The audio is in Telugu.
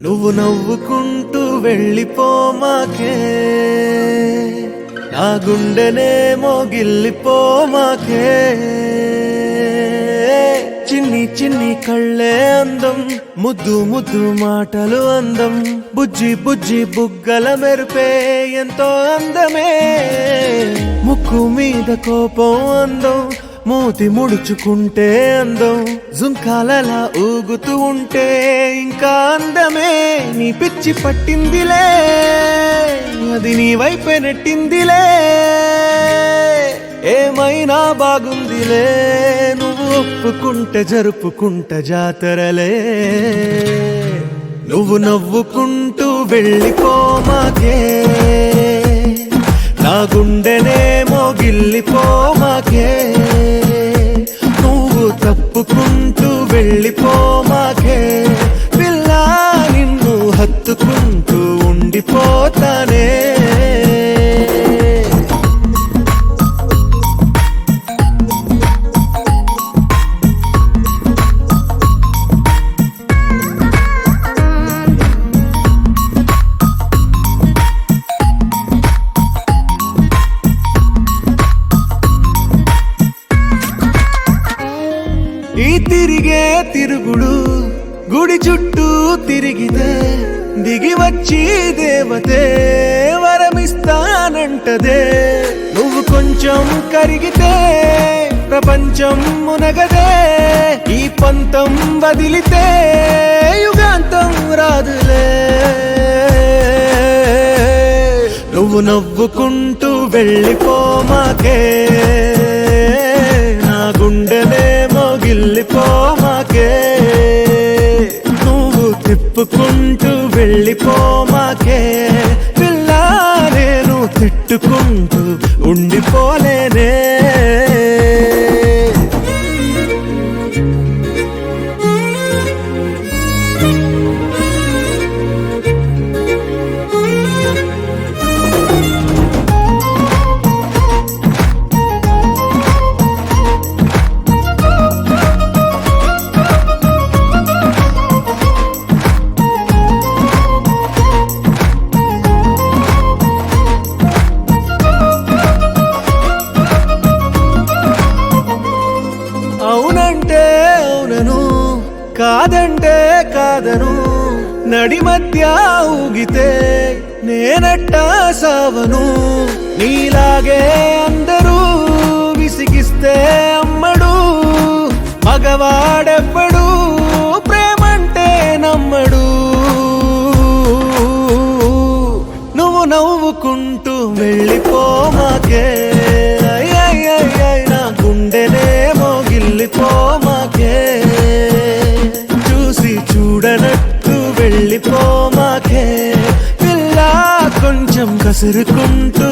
నువ్వు నవ్వుకుంటూ వెళ్ళిపోమాకే, నా గుండెనేమో గిల్లిపోమాకే. చిన్ని చిన్ని కళ్ళే అందం, ముద్దు ముద్దు మాటలు అందం, బుజ్జి బుజ్జి బుగ్గల మెరుపే ఎంతో అందమే. ముక్కు మీద కోపం అందం, మూతి ముడుచుకుంటే అందం, జుంకాలలా ఊగుతూ ఉంటే ఇంకా అందమే. నీ పిచ్చి పట్టిందిలే, అది నీ వైపే నెట్టిందిలే. ఏమైనా బాగుందిలే, నువ్వు ఒప్పుకుంటే జరుపుకుంటా జాతరలే. నువ్వు నవ్వుకుంటూ వెళ్ళిపోమాకే, నా గుండెనేమో గిల్లిపోమాకే. నువ్వు తప్పుకుంటూ వెళ్ళిపోమాకే, పిల్ల నిన్ను హత్తుకుంటూ ఉండిపోతానే. ఈ తిరిగే తిరుగుడు గుడి చుట్టూ తిరిగితే, దిగి వచ్చి దేవతే వరమిస్తానంటదే. నువ్వు కొంచెం కరిగితే ప్రపంచం మునగదే. ఈ పంతం వదిలితే యుగాంతం రాదులే. నువ్వు నవ్వుకుంటూ వెళ్ళిపోమాకే, నా గుండెనేమో గిల్లిపోమాకే. నువ్వు తిప్పుకుంటూ వెళ్ళిపోమాకే, పిల్ల నేను తిట్టుకుంటూ ఉండిపోలేనే. అవునంటే అవునను, కాదంటే కాదను, నడి మధ్య ఊగితే నేనట్టా సావను. నీలాగే అందరూ విసిగిస్తే అమ్మడు, మగవాడెవ్వడు ప్రేమంటే నమ్మడు. నువ్వు నవ్వుకుంటూ వెళ్ళిపోమాకే, నా గుండెనేమో గిల్లిపోమాకే. చూసి చూడనట్టు వెళ్ళిపోమాకే, పిల్ల కొంచెం కసురుకుంటూ